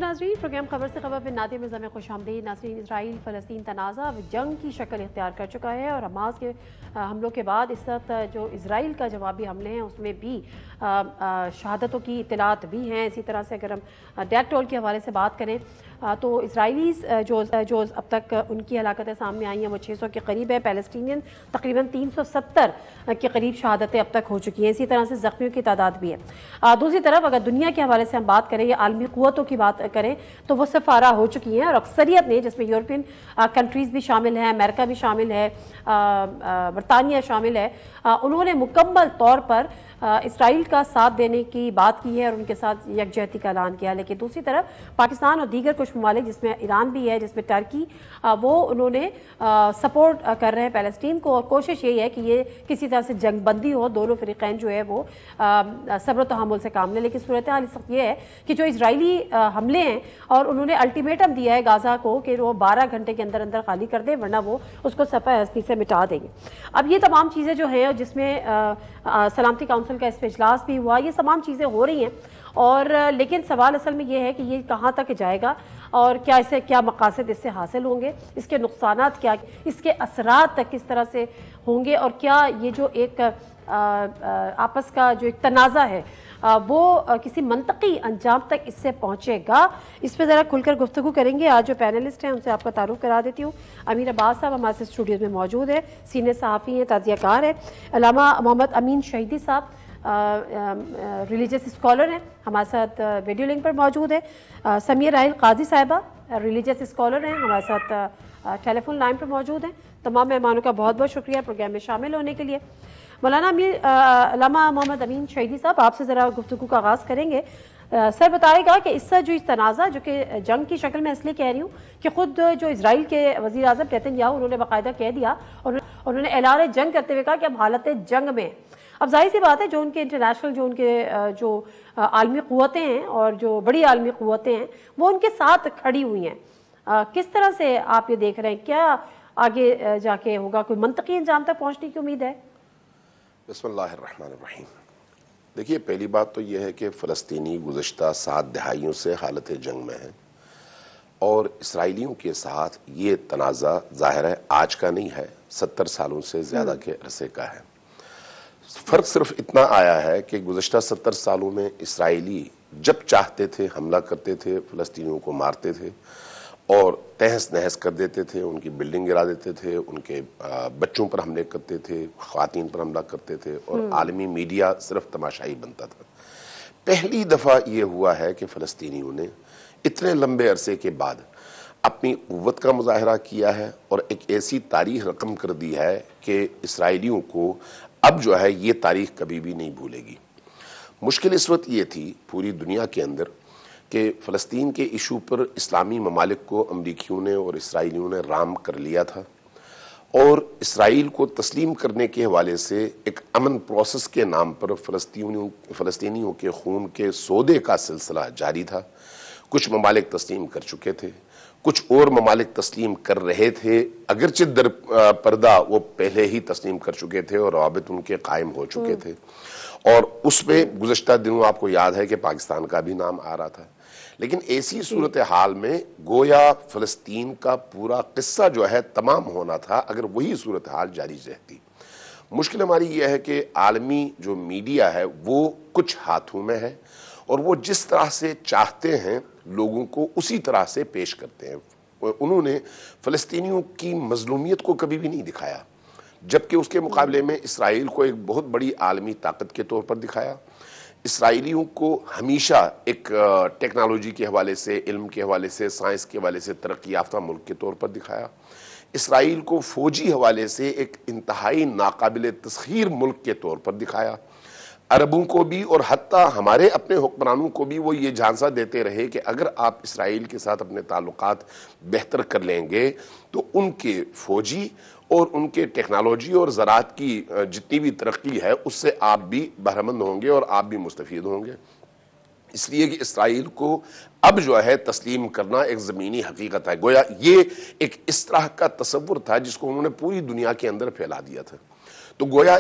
ناظرین، پروگرام خبر سے خبر پہ نادیہ مرزا میں خوش آمدید۔ ناظرین، اسرائیل فلسطین تنازع جنگ کی شکل اختیار کر چکا ہے اور حماس کے حملوں کے بعد اس وقت جو اسرائیل کا جوابی حملے ہیں اس میں بھی شہادتوں کی اطلاعات بھی ہیں۔ اسی طرح سے اگر ہم ڈیتھ ٹول کے حوالے سے بات کریں تو اسرائیلیز جو اب تک ان کی ہلاکتیں سامنے آئی ہیں وہ 600 کے قریب ہے۔ پیلسٹینین تقریباً 370 کے قریب شہادتیں اب تک ہو چکی ہیں۔ اسی طرح سے زخمیوں کی تعداد بھی ہے۔ دوسری طرف اگر دنیا کے حوالے سے ہم بات کریں یا عالمی قوتوں کی بات کریں تو وہ سفارہ ہو چکی ہیں اور اکثریت نے، جس میں یورپین کنٹریز بھی شامل ہیں، امریکہ بھی شامل ہے، برطانیہ شامل ہے، انہوں نے مکمل طور پر اسرائیل کا ساتھ دینے کی بات کی ہے اور ان کے ساتھ یکجہتی کا اعلان کیا۔ لیکن دوسری طرف پاکستان اور دیگر کچھ ممالک جس میں ایران بھی ہے، جس میں ٹرکی، وہ انہوں نے سپورٹ کر رہے ہیں فلسطین کو اور کوشش یہی ہے کہ یہ کسی طرح سے جنگ بندی ہو، دونوں فریقین جو ہے وہ صبر و تحمل سے کام لیں۔ لیکن صورتحال اس وقت یہ ہے کہ جو اسرائیلی حملے ہیں اور انہوں نے الٹیمیٹم دیا ہے غازہ کو کہ وہ 12 گھنٹے کے اندر اندر خالی کر دیں ورنہ وہ اس کو صفحہ ہستی سے مٹا دیں گے۔ اب یہ تمام چیزیں جو ہیں جس میں سلامتی کونسل کا اس پہ اجلاس بھی ہوا، یہ تمام چیزیں ہو رہی ہیں اور لیکن سوال اصل میں یہ ہے کہ یہ کہاں تک جائے گا اور کیا مقاصد اس سے حاصل ہوں گے، اس کے نقصانات کیا، اس کے اثرات تک کس طرح سے ہوں گے اور کیا یہ جو ایک آپس کا جو ایک تنازع ہے وہ کسی منطقی انجام تک اس سے پہنچے گا۔ اس پہ ذرا کھل کر گفتگو کریں گے۔ آج جو پینلسٹ ہیں ان سے آپ کا تعارف کرا دیتی ہوں۔ امیر عباس صاحب ہمارے اسٹوڈیوز میں موجود ہے، سینئر صحافی ہیں، تجزیہ کار ہیں۔ علامہ محمد امین شہیدی صاحب ریلیجس اسکالر ہیں، ہمارے ساتھ ویڈیو لنک پر موجود ہے۔ سمیہ راحیل قاضی صاحبہ ریلیجس اسکالر ہیں، ہمارے ساتھ ٹیلی فون لائن پر موجود ہیں۔ تمام مہمانوں کا بہت بہت شکریہ پروگرام میں شامل ہونے کے لیے۔ مولانا علامہ محمد امین شہیدی صاحب، آپ سے ذرا گفتگو کا آغاز کریں گے۔ سر بتائے گا کہ اس سے جو اس تنازع جو کہ جنگ کی شکل میں اس لیے کہہ رہی ہوں کہ خود جو اسرائیل کے وزیر اعظم نیتن یاہو انہوں نے باقاعدہ کہہ دیا اور انہوں نے اعلان جنگ کرتے ہوئے کہا کہ ہم حالت جنگ میں ہیں۔ اب ظاہر سی بات ہے جو ان کے انٹرنیشنل جو ان کے جو عالمی قوتیں ہیں اور جو بڑی عالمی قوتیں ہیں وہ ان کے ساتھ کھڑی ہوئی ہیں۔ کس طرح سے آپ یہ دیکھ رہے ہیں، کیا آگے جا کے ہوگا، کوئی منطقی انجام تک پہنچنے کی امید ہے؟ بسم اللہ الرحمن الرحیم۔ دیکھیے، پہلی بات تو یہ ہے کہ فلسطینی گزشتہ 7 دہائیوں سے حالت جنگ میں ہیں اور اسرائیلیوں کے ساتھ یہ تنازع ظاہر ہے آج کا نہیں ہے، 70 سالوں سے زیادہ کے عرصے کا ہے۔ فرق صرف اتنا آیا ہے کہ گزشتہ 70 سالوں میں اسرائیلی جب چاہتے تھے حملہ کرتے تھے، فلسطینیوں کو مارتے تھے اور تہس نہس کر دیتے تھے، ان کی بلڈنگ گرا دیتے تھے، ان کے بچوں پر حملے کرتے تھے، خواتین پر حملہ کرتے تھے اور عالمی میڈیا صرف تماشائی بنتا تھا۔ پہلی دفعہ یہ ہوا ہے کہ فلسطینیوں نے اتنے لمبے عرصے کے بعد اپنی قوت کا مظاہرہ کیا ہے اور ایک ایسی تاریخ رقم کر دی ہے کہ اسرائیلیوں کو اب جو ہے یہ تاریخ کبھی بھی نہیں بھولے گی۔ مشکل اس وقت یہ تھی پوری دنیا کے اندر کہ فلسطین کے ایشو پر اسلامی ممالک کو امریکیوں نے اور اسرائیلیوں نے رام کر لیا تھا اور اسرائیل کو تسلیم کرنے کے حوالے سے ایک امن پروسیس کے نام پر فلسطینیوں کے خون کے سودے کا سلسلہ جاری تھا۔ کچھ ممالک تسلیم کر چکے تھے، کچھ اور ممالک تسلیم کر رہے تھے، اگرچہ در پردہ وہ پہلے ہی تسلیم کر چکے تھے اور روابط ان کے قائم ہو چکے تھے اور اس میں گزشتہ دنوں آپ کو یاد ہے کہ پاکستان کا بھی نام آ رہا تھا۔ لیکن ایسی صورتحال میں گویا فلسطین کا پورا قصہ جو ہے تمام ہونا تھا اگر وہی صورتحال جاری رہتی۔ مشکل ہماری یہ ہے کہ عالمی جو میڈیا ہے وہ کچھ ہاتھوں میں ہے اور وہ جس طرح سے چاہتے ہیں لوگوں کو اسی طرح سے پیش کرتے ہیں۔ انہوں نے فلسطینیوں کی مظلومیت کو کبھی بھی نہیں دکھایا، جبکہ اس کے مقابلے میں اسرائیل کو ایک بہت بڑی عالمی طاقت کے طور پر دکھایا۔ اسرائیلیوں کو ہمیشہ ایک ٹیکنالوجی کے حوالے سے، علم کے حوالے سے، سائنس کے حوالے سے ترقی یافتہ ملک کے طور پر دکھایا۔ اسرائیل کو فوجی حوالے سے ایک انتہائی ناقابل تسخیر ملک کے طور پر دکھایا۔ عربوں کو بھی اور حتیٰ ہمارے اپنے حکمرانوں کو بھی وہ یہ جھانسا دیتے رہے کہ اگر آپ اسرائیل کے ساتھ اپنے تعلقات بہتر کر لیں گے تو ان کے فوجی اور ان کے ٹیکنالوجی اور زراعت کی جتنی بھی ترقی ہے اس سے آپ بھی بہرمند ہوں گے اور آپ بھی مستفید ہوں گے۔ اس لیے کہ اسرائیل کو اب جو ہے تسلیم کرنا ایک زمینی حقیقت ہے۔ گویا یہ ایک اس طرح کا تصور تھا جس کو انہوں نے پوری دنیا کے اندر پھیلا دیا تھا۔ تو گویا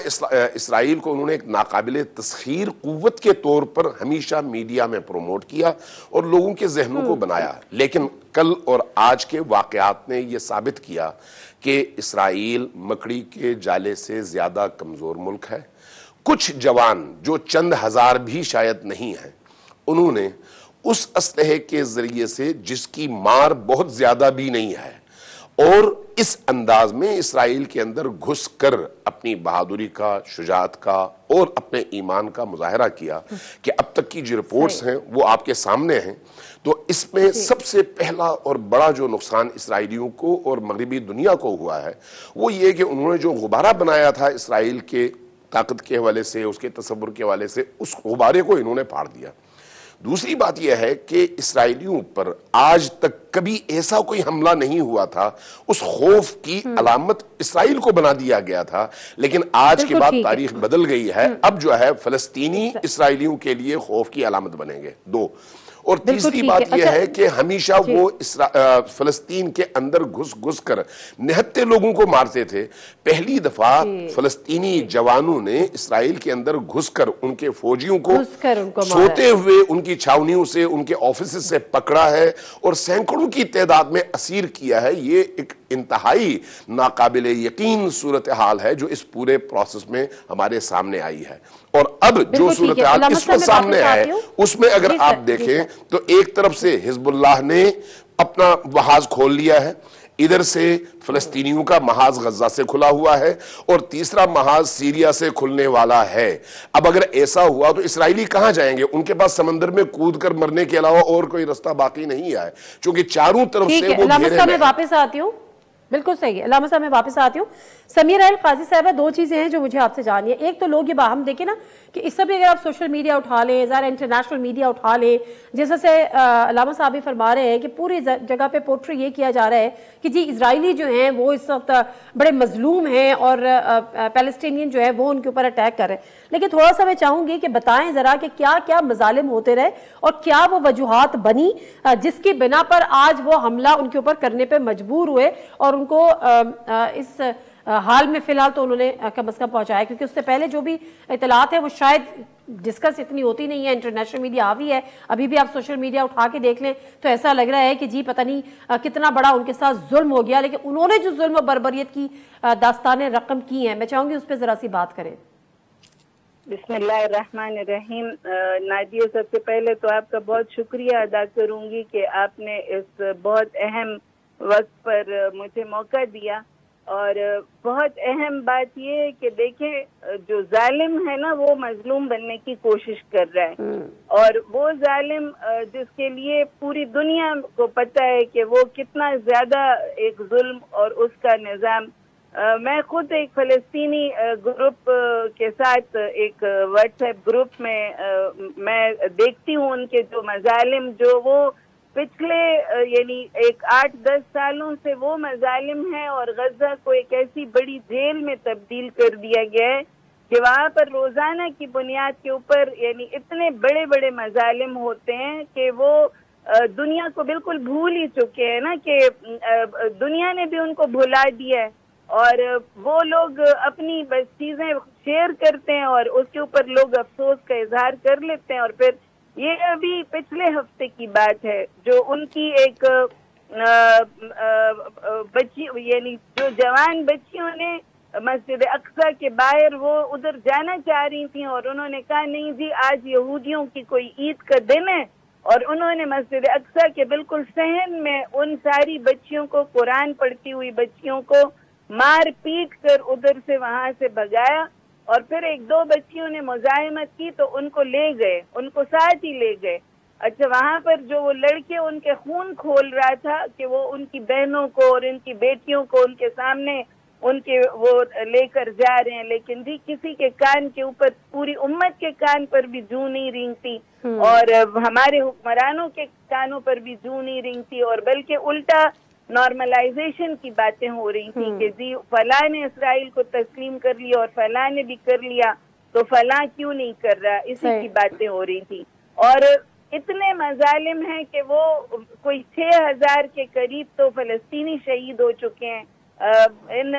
اسرائیل کو انہوں نے ایک ناقابل تسخیر قوت کے طور پر ہمیشہ میڈیا میں پروموٹ کیا اور لوگوں کے ذہنوں کو بنایا. لیکن کل اور آج کے واقعات نے یہ ثابت کیا کہ اسرائیل مکڑی کے جالے سے زیادہ کمزور ملک ہے. کچھ جوان جو چند ہزار بھی شاید نہیں ہیں، انہوں نے اس اسلحے کے ذریعے سے جس کی مار بہت زیادہ بھی نہیں ہے اور اس انداز میں اسرائیل کے اندر گھس کر اپنی بہادری کا، شجاعت کا اور اپنے ایمان کا مظاہرہ کیا کہ اب تک کی جو رپورٹس ہیں وہ آپ کے سامنے ہیں. تو اس میں سب سے پہلا اور بڑا جو نقصان اسرائیلیوں کو اور مغربی دنیا کو ہوا ہے وہ یہ کہ انہوں نے جو غبارہ بنایا تھا اسرائیل کے طاقت کے حوالے سے، اس کے تصور کے حوالے سے، اس غبارے کو انہوں نے پھاڑ دیا. دوسری بات یہ ہے کہ اسرائیلیوں پر آج تک کبھی ایسا کوئی حملہ نہیں ہوا تھا. اس خوف کی علامت اسرائیل کو بنا دیا گیا تھا، لیکن آج کے بعد تاریخ بدل گئی ہے. اب جو ہے فلسطینی اسرائیلیوں کے لیے خوف کی علامت بنیں گے. دو اور تیسری بات یہ ہے کہ ہمیشہ وہ فلسطین کے اندر گھس کر نہتے لوگوں کو مارتے تھے. پہلی دفعہ فلسطینی جوانوں نے اسرائیل کے اندر گھس کر ان کے فوجیوں کو سوتے ہوئے ان کی چھاونیوں سے، ان کے آفیسز سے پکڑا ہے اور سینکڑوں کی تعداد میں اسیر کیا ہے. یہ ایک انتہائی ناقابل یقین صورتحال ہے جو اس پورے پروسیس میں ہمارے سامنے آئی ہے. اور اب جو صورتحال اس وقت سامنے آئے اس میں اگر آپ دیکھیں تو ایک طرف سے حزب اللہ نے اپنا محاذ کھول لیا ہے، ادھر سے فلسطینیوں کا محاذ غزہ سے کھلا ہوا ہے اور تیسرا محاذ سیریا سے کھلنے والا ہے. اب اگر ایسا ہوا تو اسرائیلی کہاں جائیں گے؟ ان کے پاس سمندر میں کود کر مرنے کے علاوہ اور کوئی رستہ باقی نہیں ہے، چونکہ چاروں طرف سے وہ گھیرے میں واپس آتی ہوں. بالکل صحیح ہے علامہ صاحب، میں واپس آتی ہوں. سمیرہ قاضی صاحبہ، دو چیزیں ہیں جو مجھے آپ سے جاننی ہے. ایک تو لوگ یہ باہم دیکھیں نا کہ اس سے بھی اگر آپ سوشل میڈیا اٹھا لیں، ظاہر انٹرنیشنل میڈیا اٹھا لیں، جیسے سے علامہ صاحب بھی فرما رہے ہیں کہ پوری جگہ پہ پورٹری یہ کیا جا رہا ہے کہ جی اسرائیلی جو ہیں وہ اس وقت بڑے مظلوم ہیں اور پیلسٹینین جو ہے وہ ان کے اوپر اٹیک کر رہے ہیں. لیکن تھوڑا سا میں چاہوں گی کہ بتائیں ذرا کہ کیا کیا مظالم ہوتے رہے اور کیا وہ وجوہات بنی جس کی بنا پر آج وہ حملہ ان کے اوپر کرنے پہ مجبور ہوئے اور ان کو اس حال میں فی الحال تو انہوں نے کم از کم پہنچایا، کیونکہ اس سے پہلے جو بھی اطلاعات ہیں وہ شاید ڈسکس اتنی ہوتی نہیں ہے. انٹرنیشنل میڈیا آوی ہے، ابھی بھی آپ سوشل میڈیا اٹھا کے دیکھ لیں تو ایسا لگ رہا ہے کہ جی پتہ نہیں کتنا بڑا ان کے ساتھ ظلم ہو گیا. لیکن انہوں نے جو ظلم و بربریت کی داستانیں رقم کی ہیں، میں چاہوں گی اس پہ ذرا سی بات کریں. بسم اللہ الرحمن الرحیم. نادیہ، سب سے پہلے تو آپ کا بہت شکریہ ادا کروں گی کہ آپ نے اس بہت اہم وقت پر مجھے موقع دیا. اور بہت اہم بات یہ ہے کہ دیکھیں جو ظالم ہے نا وہ مظلوم بننے کی کوشش کر رہا ہے، اور وہ ظالم جس کے لیے پوری دنیا کو پتہ ہے کہ وہ کتنا زیادہ ایک ظلم اور اس کا نظام. میں خود ایک فلسطینی گروپ کے ساتھ ایک واٹس ایپ گروپ میں دیکھتی ہوں ان کے جو مظالم جو وہ پچھلے یعنی 8-10 سالوں سے وہ مظالم ہیں، اور غزہ کو ایک ایسی بڑی جیل میں تبدیل کر دیا گیا ہے کہ وہاں پر روزانہ کی بنیاد کے اوپر یعنی اتنے بڑے بڑے مظالم ہوتے ہیں کہ وہ دنیا کو بالکل بھول ہی چکے ہیں نا، کہ دنیا نے بھی ان کو بھلا دیا ہے. اور وہ لوگ اپنی بس چیزیں شیئر کرتے ہیں اور اس کے اوپر لوگ افسوس کا اظہار کر لیتے ہیں. اور پھر یہ ابھی پچھلے ہفتے کی بات ہے جو ان کی ایک بچی یعنی جو جوان بچیوں نے مسجد اقصی کے باہر وہ ادھر جانا چاہ رہی تھیں اور انہوں نے کہا نہیں جی آج یہودیوں کی کوئی عید کا دن ہے، اور انہوں نے مسجد اقصی کے بالکل صحن میں ان ساری بچیوں کو، قرآن پڑھتی ہوئی بچیوں کو مار پیٹ کر ادھر سے وہاں سے بھگایا. اور پھر 1-2 بچیوں نے مزاحمت کی تو ان کو لے گئے، ان کو ساتھ ہی لے گئے. اچھا، وہاں پر جو وہ لڑکے ان کے خون کھول رہا تھا کہ وہ ان کی بہنوں کو اور ان کی بیٹیوں کو ان کے سامنے ان کے وہ لے کر جا رہے ہیں، لیکن بھی کسی کے کان کے اوپر، پوری امت کے کان پر بھی جوں نہیں رینگتی اور ہمارے حکمرانوں کے کانوں پر بھی جوں نہیں رینگتی، اور بلکہ الٹا نارملائزیشن کی باتیں ہو رہی تھیں کہ جی فلاں نے اسرائیل کو تسلیم کر لیا اور فلاں نے بھی کر لیا تو فلاں کیوں نہیں کر رہا، اسی کی باتیں ہو رہی تھی. اور اتنے مظالم ہیں کہ وہ کوئی 6000 کے قریب تو فلسطینی شہید ہو چکے ہیں ان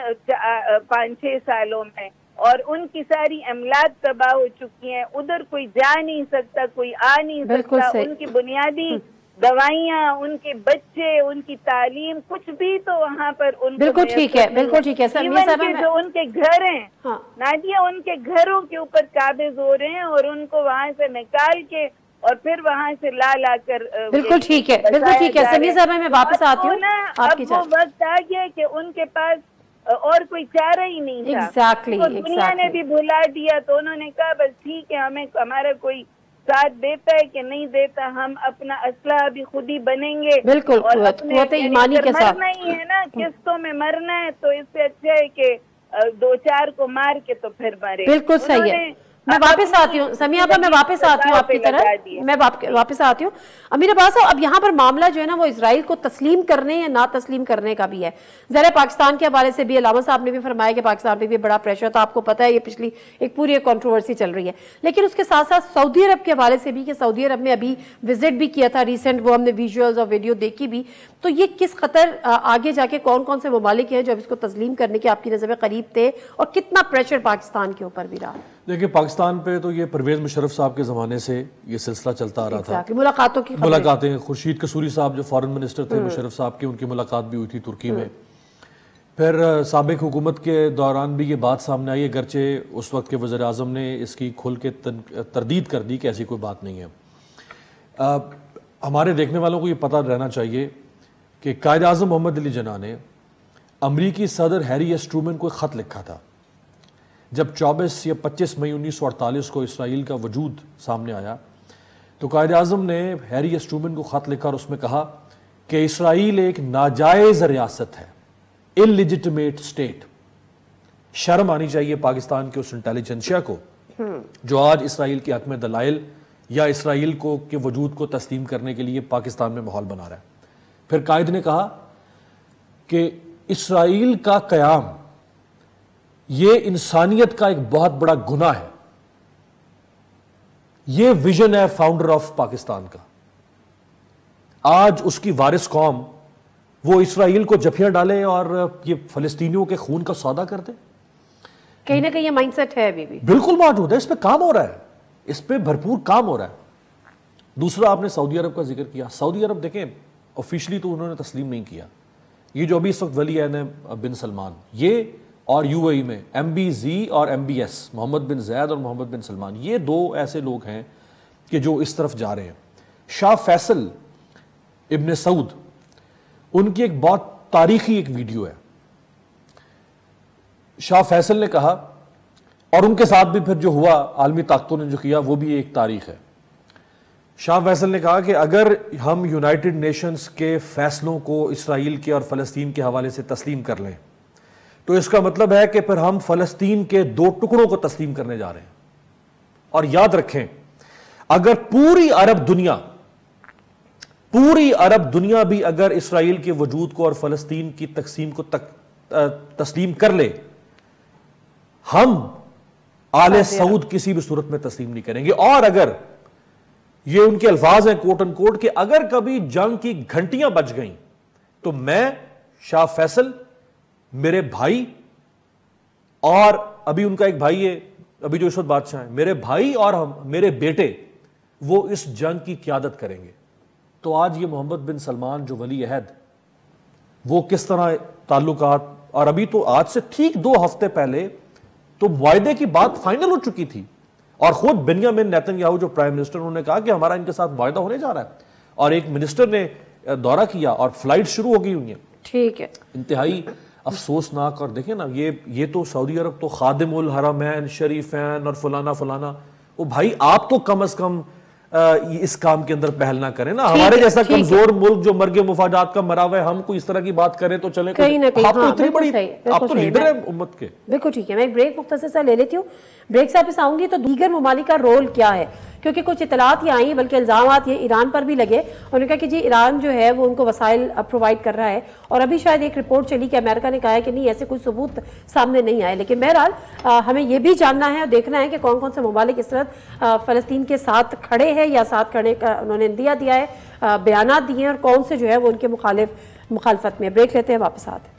5-6 سالوں میں. اور ان کی ساری املاک تباہ ہو چکی ہیں. ادھر کوئی جا نہیں سکتا, کوئی آ نہیں سکتا. ان کی بنیادی دوائیاں, ان کے بچے, ان کی تعلیم, کچھ بھی تو وہاں پر ان کو بالکل ٹھیک ہے, بالکل ٹھیک ہے. جو ان کے گھر ہیں نادیہ, ان کے گھروں کے اوپر قابض ہو رہے ہیں اور ان کو وہاں سے نکال کے اور پھر وہاں سے لا کر. بالکل ٹھیک ہے, بالکل ٹھیک ہے. سمیع صاحبہ میں واپس آتی ہوں. اب وہ وقت آ گیا کہ ان کے پاس اور کوئی چارہ ہی نہیں تھا. دنیا نے بھی بھلا دیا تو انہوں نے کہا بس ٹھیک ہے, ہمارا کوئی ساتھ دیتا ہے کہ نہیں دیتا, ہم اپنا اسلحہ بھی خود ہی بنیں گے. بالکل, قوت ایمانی کے ساتھ مرنا ہی ہے نا, قسطوں میں مرنا ہے, تو اس سے اچھا ہے کہ 2-4 کو مار کے تو پھر مرے. بالکل صحیح ہے. میں واپس آتی ہوں سمیع آپا, میں واپس آتی ہوں آپ کی طرف, میں واپس آتی ہوں. امیر عباس صاحب, اب یہاں پر معاملہ جو ہے نا وہ اسرائیل کو تسلیم کرنے یا نہ تسلیم کرنے کا بھی ہے. ذرا پاکستان کے حوالے سے بھی علامہ صاحب نے بھی فرمایا کہ پاکستان پہ بھی بڑا پریشر تھا, آپ کو پتہ ہے یہ پچھلی ایک پوری کنٹروورسی چل رہی ہے. لیکن اس کے ساتھ ساتھ سعودی عرب کے حوالے سے بھی, کہ سعودی عرب میں ابھی وزٹ بھی کیا تھا ریسنٹ, وہ ہم نے ویژولز اور ویڈیو دیکھی بھی. تو یہ کس خطر آگے جا کے کون کون سے ممالک ہیں جو اب اس کو تسلیم کرنے کے آپ کی نظر میں قریب تھے, اور کتنا پریشر پاکستان کے اوپر بھی رہا؟ دیکھیں, پاکستان پہ تو یہ پرویز مشرف صاحب کے زمانے سے یہ سلسلہ چلتا آ رہا تھا. ملاقاتوں کی ملاقاتیں, خورشید قصوری صاحب جو فارن منسٹر تھے مشرف صاحب کی, ان کی ملاقات بھی ہوئی تھی ترکی میں. پھر سابق حکومت کے دوران بھی یہ بات سامنے آئی, اگرچہ اس وقت کے وزیر اعظم نے اس کی کھل کے تردید کر دی کہ ایسی کوئی بات نہیں ہے. ہمارے دیکھنے والوں کو یہ پتہ رہنا چاہیے کہ قائد اعظم محمد علی جناح نے امریکی صدر ہیری ایس ٹرومن کو ایک خط لکھا تھا جب 24 یا 25 مئی 1948 کو اسرائیل کا وجود سامنے آیا. تو قائد اعظم نے ہیری ایس ٹرومن کو خط لکھا اور اس میں کہا کہ اسرائیل ایک ناجائز ریاست ہے, انلیجٹمیٹ اسٹیٹ. شرم آنی چاہیے پاکستان کے اس انٹیلیجنسیا کو جو آج اسرائیل کے حق میں دلائل یا اسرائیل کو کے وجود کو تسلیم کرنے کے لیے پاکستان میں ماحول بنا رہا ہے. پھر قائد نے کہا کہ اسرائیل کا قیام یہ انسانیت کا ایک بہت بڑا گناہ ہے. یہ ویژن ہے فاؤنڈر آف پاکستان کا. آج اس کی وارث قوم وہ اسرائیل کو جفیاں ڈالیں اور یہ فلسطینیوں کے خون کا سودا کر دیں. کہیں نہ کہیں یہ مائنڈ سیٹ ہے ابھی بھی بالکل موجود ہے. اس پہ کام ہو رہا ہے, اس پہ بھرپور کام ہو رہا ہے. دوسرا, آپ نے سعودی عرب کا ذکر کیا. سعودی عرب دیکھیں, آفیشلی تو انہوں نے تسلیم نہیں کیا. یہ جو ابھی اس وقت ولی عہد ہیں بن سلمان, یہ اور یو اے ای میں MBZ اور MBS, محمد بن زید اور محمد بن سلمان, یہ 2 ایسے لوگ ہیں کہ جو اس طرف جا رہے ہیں. شاہ فیصل ابن سعود, ان کی ایک بہت تاریخی ایک ویڈیو ہے. شاہ فیصل نے کہا, اور ان کے ساتھ بھی پھر جو ہوا عالمی طاقتوں نے جو کیا وہ بھی ایک تاریخ ہے. شاہ فیصل نے کہا کہ اگر ہم یونائٹڈ نیشنز کے فیصلوں کو اسرائیل کے اور فلسطین کے حوالے سے تسلیم کر لیں تو اس کا مطلب ہے کہ پھر ہم فلسطین کے 2 ٹکڑوں کو تسلیم کرنے جا رہے ہیں. اور یاد رکھیں, اگر پوری عرب دنیا بھی اگر اسرائیل کے وجود کو اور فلسطین کی تقسیم کو تسلیم کر لے, ہم آل سعود کسی بھی صورت میں تسلیم نہیں کریں گے. اور اگر یہ ان کے الفاظ ہیں کوٹ ان کوٹ کہ اگر کبھی جنگ کی گھنٹیاں بج گئیں تو میں شاہ فیصل, میرے بھائی, اور ابھی ان کا ایک بھائی ہے ابھی جو اس وقت بادشاہ ہیں, میرے بھائی اور میرے بیٹے, وہ اس جنگ کی قیادت کریں گے. تو آج یہ محمد بن سلمان جو ولی عہد, وہ کس طرح تعلقات, اور ابھی تو آج سے ٹھیک 2 ہفتے پہلے تو معاہدے کی بات فائنل ہو چکی تھی, اور خود بنیامین نیتن یاہو جو پرائم منسٹر, انہوں نے کہا کہ ہمارا ان کے ساتھ معاہدہ ہونے جا رہا ہے, اور ایک منسٹر نے دورہ کیا اور فلائٹ شروع ہو گئی ہوئی ہیں. ٹھیک ہے, انتہائی افسوسناک. اور دیکھیں نا, یہ تو سعودی عرب تو خادم الحرمین شریفین اور فلانا, وہ بھائی آپ تو کم از کم اس کام کے اندر پہل نہ کریں نا. ہمارے جیسا کمزور ملک جو مرگ مفادات کا مرا ہوا ہے, ہم کوئی اس طرح کی بات کریں تو چلیں, آپ تو اتنی بڑی, آپ تو لیڈر ہیں امت کے. بالکل ٹھیک ہے, میں ایک بریک مختصر سا لے لیتی ہوں. بریک سے واپس آؤں گی تو دیگر ممالک کا رول کیا ہے, کیونکہ کچھ اطلاعات یہ آئیں بلکہ الزامات یہ ایران پر بھی لگے. انہوں نے کہا کہ جی ایران جو ہے وہ ان کو وسائل پرووائڈ کر رہا ہے, اور ابھی شاید ایک رپورٹ چلی کہ امریکہ نے کہا ہے کہ نہیں, ایسے کوئی ثبوت سامنے نہیں آئے. لیکن بہرحال ہمیں یہ بھی جاننا ہے اور دیکھنا ہے کہ کون کون سے ممالک اس طرح فلسطین کے ساتھ کھڑے ہیں یا ساتھ کھڑے کا انہوں نے دیا ہے, بیانات دیے ہیں, اور کون سے جو ہے وہ ان کے مخالفت میں. بریک لیتے ہیں, واپس آتے ہیں.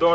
2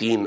3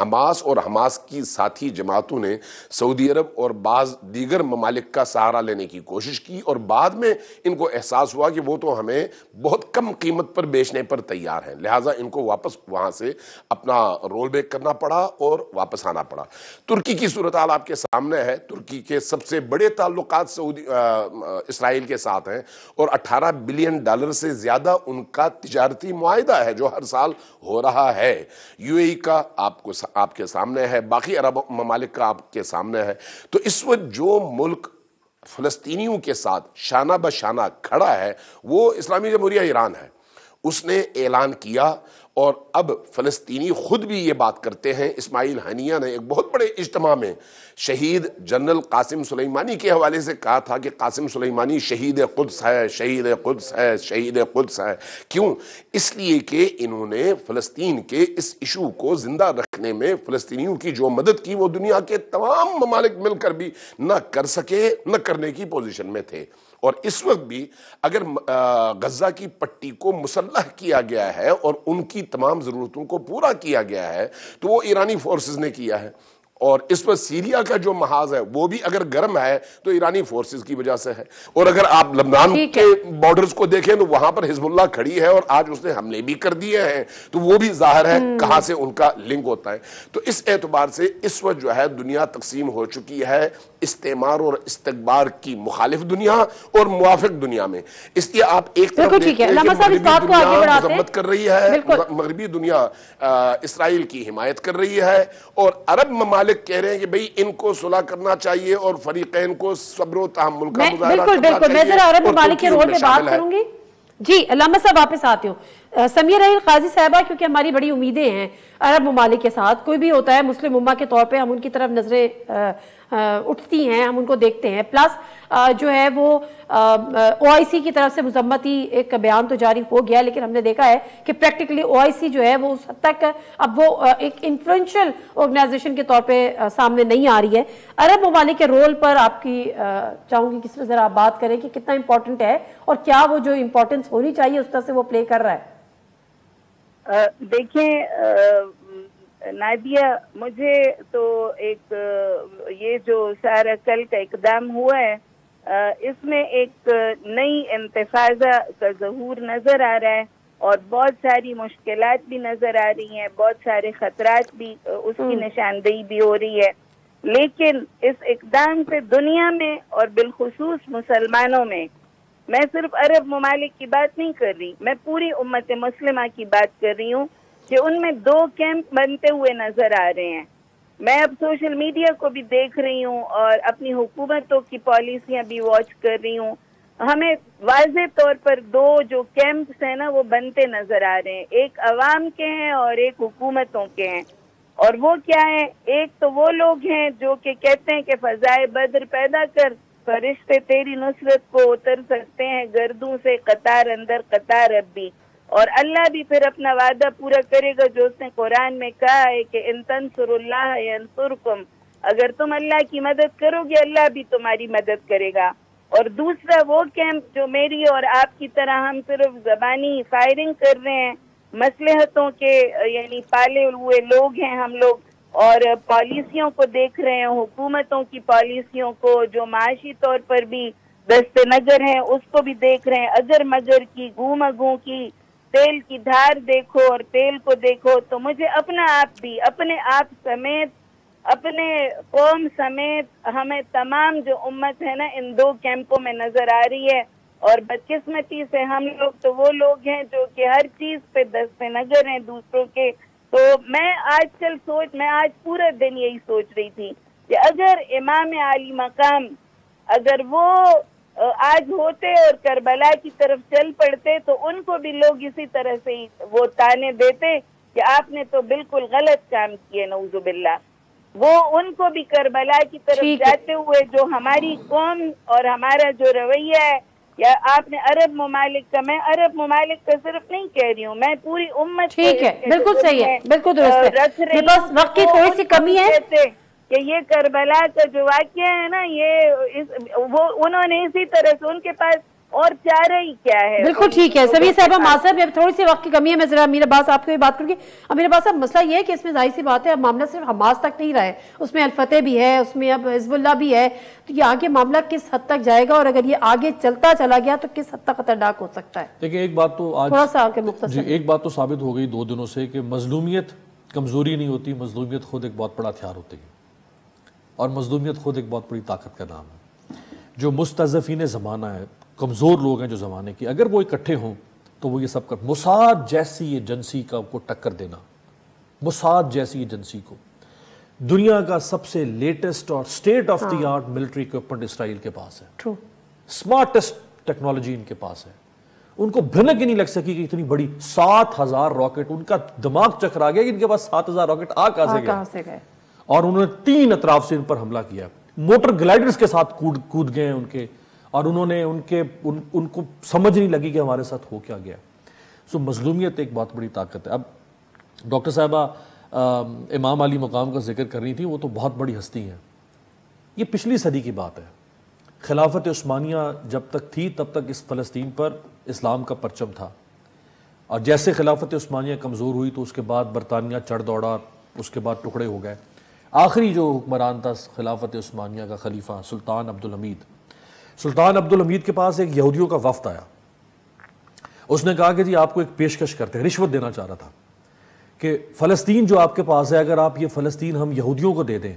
حماس اور حماس کی ساتھی جماعتوں نے سعودی عرب اور بعض دیگر ممالک کا سہارا لینے کی کوشش کی، اور بعد میں ان کو احساس ہوا کہ وہ تو ہمیں بہت کم قیمت پر بیچنے پر تیار ہیں، لہٰذا ان کو واپس وہاں سے اپنا رول بیک کرنا پڑا اور واپس آنا پڑا۔ ترکی کی صورتحال آپ کے سامنے ہے۔ ترکی کے سب سے بڑے تعلقات اسرائیل کے ساتھ ہیں، اور $18 بلین سے زیادہ ان کا تجارتی معاہدہ ہے جو ہر سال ہو رہا ہے۔ یو اے ای کا آپ کے سامنے ہے، باقی عرب ممالک کا آپ کے سامنے ہے۔ تو اس وقت جو ملک فلسطینیوں کے ساتھ شانہ بشانہ کھڑا ہے وہ اسلامی جمہوریہ ایران ہے۔ اس نے اعلان کیا، اور اب فلسطینی خود بھی یہ بات کرتے ہیں۔ اسماعیل ہنیہ نے ایک بہت بڑے اجتماع میں شہید جنرل قاسم سلیمانی کے حوالے سے کہا تھا کہ قاسم سلیمانی شہید قدس ہے، شہید قدس ہے، شہید قدس ہے۔ کیوں؟ اس لیے کہ انہوں نے فلسطین کے اس ایشو کو زندہ رکھنے میں فلسطینیوں کی جو مدد کی وہ دنیا کے تمام ممالک مل کر بھی نہ کر سکے، نہ کرنے کی پوزیشن میں تھے۔ اور اس وقت بھی اگر غزہ کی پٹی کو مسلح کیا گیا ہے اور ان کی تمام ضرورتوں کو پورا کیا گیا ہے تو وہ ایرانی فورسز نے کیا ہے، اور اس پر سیریا کا جو محاذ ہے وہ بھی اگر گرم ہے تو ایرانی فورسز کی وجہ سے ہے۔ اور اگر آپ لبنان کے بارڈرز کو دیکھیں تو وہاں پر حزب اللہ کھڑی ہے، اور آج اس نے حملے بھی کر دیے ہیں، تو وہ بھی ظاہر ہے کہاں سے ان کا لنک ہوتا ہے۔ تو اس اعتبار سے اس وقت جو ہے دنیا تقسیم ہو چکی ہے استعمار اور استکبار کی مخالف دنیا اور موافق دنیا میں۔ اس لیے آپ ایک طرف دیکھتے ہیں کہ مغربی دنیا مذمت کر رہی ہے، مغربی دنیا اسرائیل کی حمایت کر رہی ہے، اور عرب ممالک کہہ رہے ہیں کہ بھئی ان کو صلح کرنا چاہیے اور فریقین کو صبر و تحمل کا مظاہرہ کرنا چاہیے۔ بالکل، میں ذرا عرب ممالک کے رول پہ بات کروں گی۔ جی علامہ صاحب واپس آتے ہوں۔ سمیہ رحیل قاضی صاحبہ، کیونکہ ہماری بڑی امیدیں ہیں عرب ممالک کے ساتھ، کوئی بھی ہوتا ہے مسلم امہ کے طور پہ ہم ان کی طرف نظریں اٹھتی ہیں، ہم ان کو دیکھتے ہیں، پلس جو ہے وہ او آئی سی کی طرف سے مذمتی ایک بیان تو جاری ہو گیا، لیکن ہم نے دیکھا ہے کہ پریکٹیکلی او آئی سی جو ہے وہ اس حد تک اب وہ ایک انفلوئنشل آرگنائزیشن کے طور پہ سامنے نہیں آ رہی ہے۔ عرب ممالک کے رول پر آپ کی چاہوں گی کس میں ذرا آپ بات کریں کہ کتنا امپورٹنٹ ہے، اور کیا وہ جو امپورٹنس ہونی چاہیے اس طرح سے وہ پلے کر رہا ہے؟ دیکھیں نادیہ، مجھے تو ایک یہ جو سارا کل کا اقدام ہوا ہے اس میں ایک نئی انتفاضہ کا ظہور نظر آ رہا ہے، اور بہت ساری مشکلات بھی نظر آ رہی ہیں، بہت سارے خطرات بھی اس کی نشاندہی بھی ہو رہی ہے، لیکن اس اقدام سے دنیا میں اور بالخصوص مسلمانوں میں صرف عرب ممالک کی بات نہیں کر رہی، میں پوری امت مسلمہ کی بات کر رہی ہوں کہ ان میں دو کیمپ بنتے ہوئے نظر آ رہے ہیں۔ میں اب سوشل میڈیا کو بھی دیکھ رہی ہوں اور اپنی حکومتوں کی پالیسیاں بھی واچ کر رہی ہوں، ہمیں واضح طور پر دو جو کیمپس ہیں نا وہ بنتے نظر آ رہے ہیں، ایک عوام کے ہیں اور ایک حکومتوں کے ہیں۔ اور وہ کیا ہے؟ ایک تو وہ لوگ ہیں جو کہ کہتے ہیں کہ فضائے بدر پیدا کر، فرشتے تیری نصرت کو اتر سکتے ہیں گردوں سے قطار اندر قطار اب بھی، اور اللہ بھی پھر اپنا وعدہ پورا کرے گا جو اس نے قرآن میں کہا ہے کہ ان تنصروا اللہ ینصرکم، اگر تم اللہ کی مدد کرو گے اللہ بھی تمہاری مدد کرے گا۔ اور دوسرا وہ کیمپ جو میری اور آپ کی طرح ہم صرف زبانی فائرنگ کر رہے ہیں، مصلحتوں کے یعنی پالے ہوئے لوگ ہیں ہم لوگ، اور پالیسیوں کو دیکھ رہے ہیں، حکومتوں کی پالیسیوں کو جو معاشی طور پر بھی دست نگر ہیں اس کو بھی دیکھ رہے ہیں، اگر مگر کی گوں مگوں کی تیل کی دھار دیکھو اور تیل کو دیکھو، تو مجھے اپنا آپ بھی اپنے آپ سمیت اپنے قوم سمیت ہمیں تمام جو امت ہے نا ان دو کیمپوں میں نظر آ رہی ہے، اور بدقسمتی سے ہم لوگ تو وہ لوگ ہیں جو کہ ہر چیز پہ دست نگر ہیں دوسروں کے۔ تو میں آج پورا دن یہی سوچ رہی تھی کہ اگر امام عالی مقام اگر وہ آج ہوتے اور کربلا کی طرف چل پڑتے تو ان کو بھی لوگ اسی طرح سے وہ تانے دیتے کہ آپ نے تو بالکل غلط کام کیے، نعوذ باللہ۔ وہ ان کو بھی کربلا کی طرف جاتے ہوئے جو ہماری قوم اور ہمارا جو رویہ ہے، یا آپ نے عرب ممالک کا، میں عرب ممالک کا صرف نہیں کہہ رہی ہوں، میں پوری امت ٹھیک ہے، بالکل صحیح ہے، بالکل درست ہے، بس وقت کی تھوڑی سی کمی ہے کہ یہ کربلا کا جو واقعہ ہے نا، یہ وہ انہوں نے اسی طرح سے ان کے پاس اور چارہ ہی کیا ہے؟ بالکل ٹھیک ہے سمیع صاحبہ، معذرت میں تھوڑی سی وقت کی کمی ہے، میں ذرا امیر عباس آپ کو بھی بات کروں گی۔ امیر عباس صاحب، مسئلہ یہ ہے کہ اس میں ظاہر سی بات ہے اب معاملہ صرف حماس تک نہیں رہا ہے، اس میں الفتح بھی ہے، اس میں اب حزب اللہ بھی ہے، تو یہ آگے معاملہ کس حد تک جائے گا اور اگر یہ آگے چلتا چلا گیا تو کس حد تک خطرناک ہو سکتا ہے؟ دیکھیں ایک بات تو آج تھوڑا سا آگے مختصر جی ایک بات تو ثابت ہو گئی 2 دنوں سے کہ مظلومیت کمزوری نہیں ہوتی، مظلومیت خود ایک بہت بڑا ہتھیار ہوتی ہے، اور مظلومیت خود ایک بہت بڑی طاقت کا نام ہے۔ جو مستضعفین زمانہ ہے، کمزور لوگ ہیں جو زمانے کی، اگر وہ اکٹھے ہوں تو وہ یہ سب کر موساد جیسی ایجنسی کو ٹکر دینا، موساد جیسی ایجنسی کو، دنیا کا سب سے لیٹسٹ اور state of the art military equipment Israel کے پاس ہے، ٹرو، سمارٹسٹ ٹیکنالوجی ان کے پاس ہے، ان کو بھنک ہی نہیں لگ سکی کہ اتنی بڑی 7000 راکٹ، ان کا دماغ چکرا گیا کہ ان کے پاس 7000 راکٹ کہاں سے گئے، اور انہوں نے 3 اطراف سے ان پر حملہ کیا، موٹر گلائڈرز کے ساتھ کود گئے ان کے، اور انہوں نے ان کو سمجھ نہیں لگی کہ ہمارے ساتھ ہو کیا گیا۔ سو مظلومیت ایک بہت بڑی طاقت ہے۔ اب ڈاکٹر صاحبہ امام علی مقام کا ذکر کر رہی تھی، وہ تو بہت بڑی ہستی ہیں، یہ پچھلی صدی کی بات ہے۔ خلافت عثمانیہ جب تک تھی تب تک اس فلسطین پر اسلام کا پرچم تھا، اور جیسے خلافت عثمانیہ کمزور ہوئی تو اس کے بعد برطانیہ چڑھ دوڑا، اس کے بعد ٹکڑے ہو گئے۔ آخری جو حکمران تھا خلافت عثمانیہ کا خلیفہ سلطان عبدالحمید کے پاس ایک یہودیوں کا وفد آیا، اس نے کہا کہ جی آپ کو ایک پیشکش کرتے ہیں، رشوت دینا چاہ رہا تھا کہ فلسطین جو آپ کے پاس ہے، اگر آپ یہ فلسطین ہم یہودیوں کو دے دیں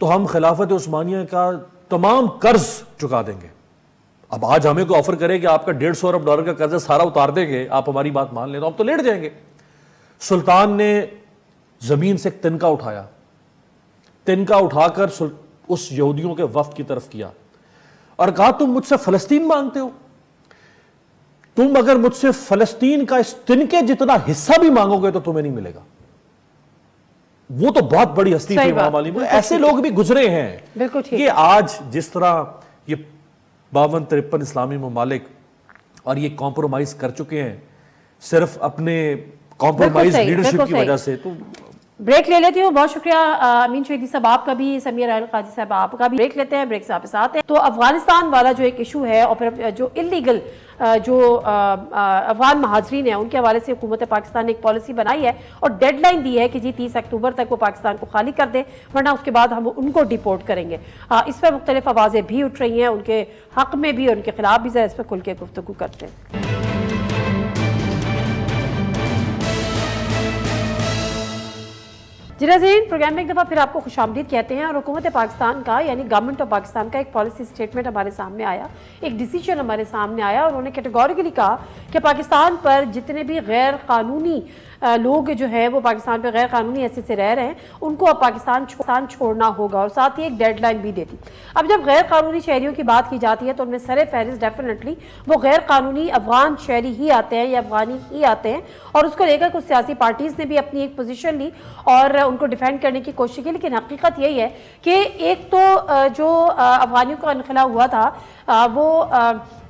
تو ہم خلافت عثمانیہ کا تمام قرض چکا دیں گے۔ اب آج ہمیں کو آفر کرے کہ آپ کا $150 ارب کا قرض سارا اتار دیں گے، آپ ہماری بات مان لیں، تو ہم تو لیٹ جائیں گے۔ سلطان نے زمین سے ایک تنکا اٹھایا، تنکا اٹھا کر اس یہودیوں کے وفد کی طرف کیا اور کہا تم مجھ سے فلسطین مانگتے ہو، تم اگر مجھ سے فلسطین کا اس تنکے جتنا حصہ بھی مانگو گے تو تمہیں نہیں ملے گا۔ وہ تو بہت بڑی ہستی تھی امام علی، ایسے لوگ بھی گزرے ہیں کہ آج جس طرح یہ 52-53 اسلامی ممالک اور یہ کمپرومائز کر چکے ہیں صرف اپنے کمپرومائز لیڈرشپ کی وجہ سے۔ تو بریک لے لیتی ہوں، بہت شکریہ امین شہیدی صاحب آپ کا بھی، سمیع راحیل قاضی صاحب آپ کا بھی۔ بریک لیتے ہیں، بریک سے آپ ساتھ ہیں۔ تو افغانستان والا جو ایک ایشو ہے اور پھر جو انلیگل جو افغان مہاجرین ہیں ان کے حوالے سے حکومت پاکستان نے ایک پالیسی بنائی ہے اور ڈیڈ لائن دی ہے کہ جی 30 اکتوبر تک وہ پاکستان کو خالی کر دیں، ورنہ اس کے بعد ہم ان کو ڈیپورٹ کریں گے۔ اس پر مختلف آوازیں بھی اٹھ رہی ہیں، ان کے حق میں بھی اور ان کے خلاف بھی، ذرا اس پر کھل کے گفتگو کرتے ہیں۔ جی ناظرین، پروگرام میں ایک دفعہ پھر آپ کو خوش آمدید کہتے ہیں، اور حکومت پاکستان کا یعنی گورنمنٹ آف پاکستان کا ایک پالیسی سٹیٹمنٹ ہمارے سامنے آیا، ایک ڈیسیجن ہمارے سامنے آیا، اور انہوں نے کیٹیگوریکلی کہا کہ پاکستان پر جتنے بھی غیر قانونی لوگ جو ہیں وہ پاکستان پہ غیر قانونی حیثیت سے رہ رہے ہیں ان کو اب پاکستان چھوڑنا ہوگا، اور ساتھ ہی ایک ڈیڈ لائن بھی دیتی۔ اب جب غیر قانونی شہریوں کی بات کی جاتی ہے تو ان میں سر فہرست ڈیفینیٹلی وہ غیر قانونی افغان شہری ہی آتے ہیں یا افغانی ہی آتے ہیں، اور اس کو لے کر کچھ سیاسی پارٹیز نے بھی اپنی ایک پوزیشن لی اور ان کو ڈیفینڈ کرنے کی کوشش کی، لیکن حقیقت یہی ہے کہ ایک تو جو افغانیوں کا انخلا ہوا تھا وہ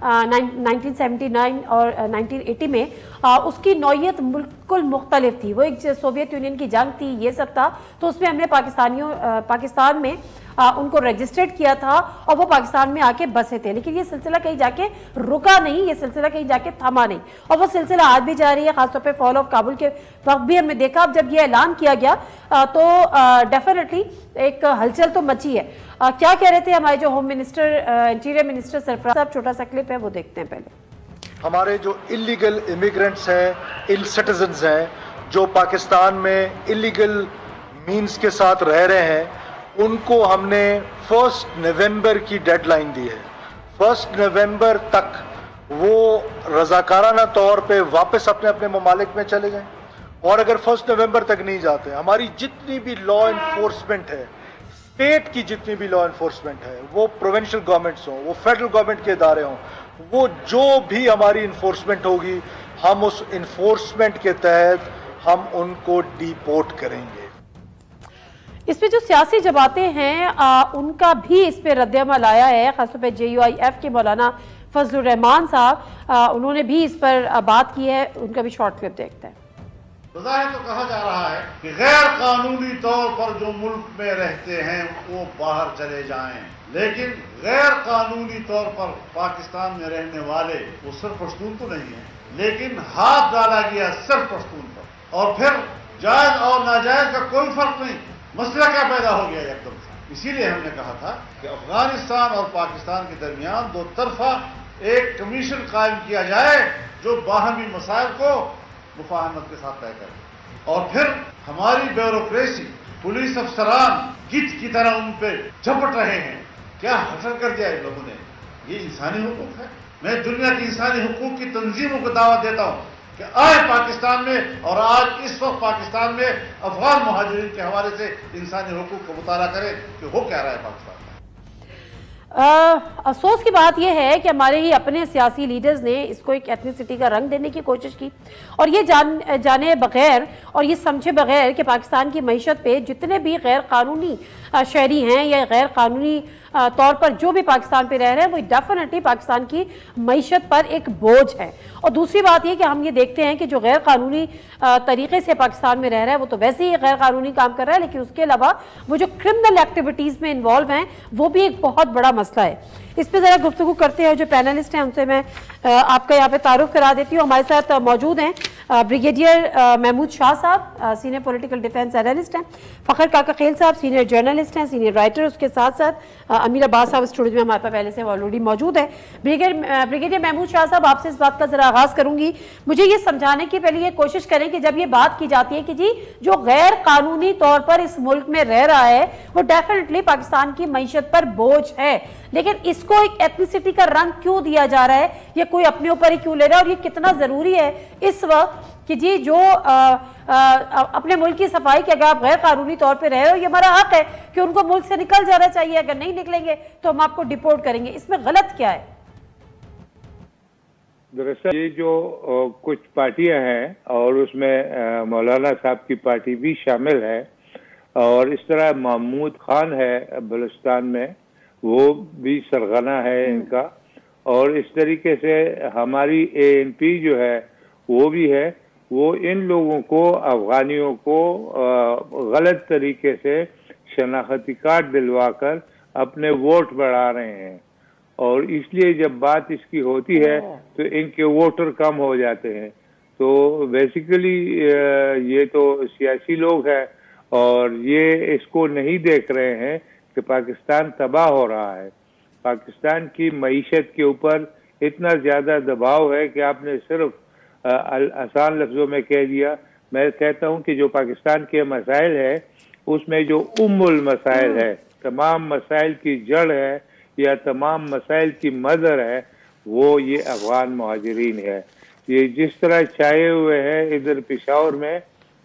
1979 اور 1980 میں اس کی نوعیت بالکل مختلف تھی، وہ ایک سوویت یونین کی جنگ تھی، یہ سب تھا، تو اس میں ہم نے پاکستان میں ان کو رجسٹرڈ کیا تھا اور وہ پاکستان میں آ کے بسے تھے، لیکن یہ سلسلہ کہیں جا کے رکا نہیں، یہ سلسلہ کہیں جا کے تھما نہیں، اور وہ سلسلہ آج بھی جاری ہے، خاص طور پہ فال آف کابل کے وقت بھی ہم نے دیکھا۔ اب جب یہ اعلان کیا گیا تو ڈیفینیٹلی ایک ہلچل تو مچی ہے۔ کیا کہہ رہے تھے ہمارے جو ہوم منسٹر انٹیریئر منسٹر سرفراز صاحب، چھوٹا سا کلپ ہے وہ دیکھتے ہیں پہلے۔ ہمارے جو انلیگل امیگرنٹس ہیں، ان سٹیزنز ہیں جو پاکستان میں انلیگل مینز کے ساتھ رہ رہے ہیں، ان کو ہم نے 1 نومبر کی ڈیڈ لائن دی ہے۔ 1 نومبر تک وہ رضاکارانہ طور پہ واپس اپنے ممالک میں چلے جائیں، اور اگر 1 نومبر تک نہیں جاتے، ہماری جتنی بھی لا انفورسمنٹ ہے، اسٹیٹ کی جتنی بھی لا انفورسمنٹ ہے، وہ پروونشل گورنمنٹس ہوں، وہ فیڈرل گورنمنٹ کے ادارے ہوں، وہ جو بھی ہماری انفورسمنٹ ہوگی، ہم اس انفورسمنٹ کے تحت ہم ان کو ڈیپورٹ کریں گے۔ اس پہ جو سیاسی جماعتیں ہیں ان کا بھی اس پہ رد عمل آیا ہے، خاص طور پہ JUIF کے مولانا فضل الرحمان صاحب، انہوں نے بھی اس پر بات کی ہے، ان کا بھی شارٹ کلپ دیکھتے ہیں۔ بظاہر تو کہا جا رہا ہے کہ غیر قانونی طور پر جو ملک میں رہتے ہیں وہ باہر چلے جائیں، لیکن غیر قانونی طور پر پاکستان میں رہنے والے وہ صرف پشتون تو نہیں ہیں، لیکن ہاتھ ڈالا گیا صرف پشتون پر، اور پھر جائز اور ناجائز کا کوئی فرق نہیں، مسئلہ کیا پیدا ہو گیا ایک دم سے۔ اسی لیے ہم نے کہا تھا کہ افغانستان اور پاکستان کے درمیان دو طرفہ ایک کمیشن قائم کیا جائے جو باہمی مسائل کو مفاہمت کے ساتھ طے کرے، اور پھر ہماری بیوروکریسی، پولیس افسران گدھ کی طرح ان پہ جھپٹ رہے ہیں، کیا حاصل کر دیا ان لوگوں نے؟ یہ انسانی حقوق ہے۔ میں دنیا کی انسانی حقوق کی تنظیموں کو دعوت دیتا ہوں کہ آئے پاکستان میں، اور آج اس وقت پاکستان میں افغان مہاجرین کے حوالے سے انسانی حقوق کا مطالعہ کریں کہ ہو کیا رہا ہے پاکستان میں۔ افسوس کی بات یہ ہے کہ ہمارے ہی اپنے سیاسی لیڈرز نے اس کو ایک ایتھنیسٹی کا رنگ دینے کی کوشش کی، اور یہ جانے بغیر اور یہ سمجھے بغیر کہ پاکستان کی معیشت پہ جتنے بھی غیر قانونی شہری ہیں یا غیر قانونی طور پر جو بھی پاکستان پہ رہ رہے ہیں، وہ ڈیفینیٹلی پاکستان کی معیشت پر ایک بوجھ ہے۔ اور دوسری بات یہ کہ ہم یہ دیکھتے ہیں کہ جو غیر قانونی طریقے سے پاکستان میں رہ رہا ہے وہ تو ویسے ہی غیر قانونی کام کر رہا ہے، لیکن اس کے علاوہ وہ جو کرمنل ایکٹیویٹیز میں انوالو ہیں وہ بھی ایک بہت بڑا مسئلہ ہے۔ اس پہ ذرا گفتگو کرتے ہیں، جو پینلسٹ ہیں ان سے میں آپ کا یہاں پہ تعارف کرا دیتی ہوں۔ ہمارے ساتھ موجود ہیں بریگیڈیئر محمود شاہ صاحب، سینئر پولیٹیکل ڈیفینس اینالسٹ ہیں، فخر کاکا خیل صاحب سینئر جرنلسٹ ہیں، سینئر رائٹر، اس کے ساتھ ساتھ امیر عباس صاحب اسٹوڈیو میں ہمارے پاس پہلے سے آلریڈی موجود ہے۔ بریگیڈیئر محمود شاہ صاحب، آپ سے اس بات کا ذرا آغاز کروں گی، مجھے یہ سمجھانے کی پہلے یہ کوشش کریں کہ جب یہ بات کی جاتی ہے کہ جی جو غیر قانونی طور پر اس ملک میں رہ رہا ہے وہ ڈیفینیٹلی پاکستان کی معیشت پر بوجھ ہے، لیکن اس کو ایک ایتھنیسٹی کا رنگ کیوں دیا جا رہا ہے، یہ کوئی اپنے اوپر ہی کیوں لے رہا ہے، اور یہ کتنا ضروری ہے اس وقت کہ جی جو اپنے ملک کی صفائی کے اگر آپ غیر قانونی طور پہ رہ رہے ہو، یہ ہمارا حق ہے کہ ان کو ملک سے نکل جانا چاہیے، اگر نہیں نکلیں گے تو ہم آپ کو ڈیپورٹ کریں گے، اس میں غلط کیا ہے؟ دراصل یہ جو کچھ پارٹیاں ہیں اور اس میں مولانا صاحب کی پارٹی بھی شامل ہے، اور اس طرح محمود خان ہے بلوچستان میں، وہ بھی سرغنہ ہے ان کا، اور اس طریقے سے ہماری ANP جو ہے وہ بھی ہے، وہ ان لوگوں کو، افغانیوں کو غلط طریقے سے شناختی کارڈ دلوا کر اپنے ووٹ بڑھا رہے ہیں، اور اس لیے جب بات اس کی ہوتی ہے تو ان کے ووٹر کم ہو جاتے ہیں۔ تو بیسیکلی یہ تو سیاسی لوگ ہیں اور یہ اس کو نہیں دیکھ رہے ہیں کہ پاکستان تباہ ہو رہا ہے، پاکستان کی معیشت کے اوپر اتنا زیادہ دباؤ ہے کہ آپ نے صرف آسان لفظوں میں کہہ دیا۔ میں کہتا ہوں کہ جو پاکستان کے مسائل ہے اس میں جو المسائل ہے، تمام مسائل کی جڑ ہے یا تمام مسائل کی مدر ہے، وہ یہ افغان مہاجرین ہے۔ یہ جس طرح چھائے ہوئے ہیں ادھر پشاور میں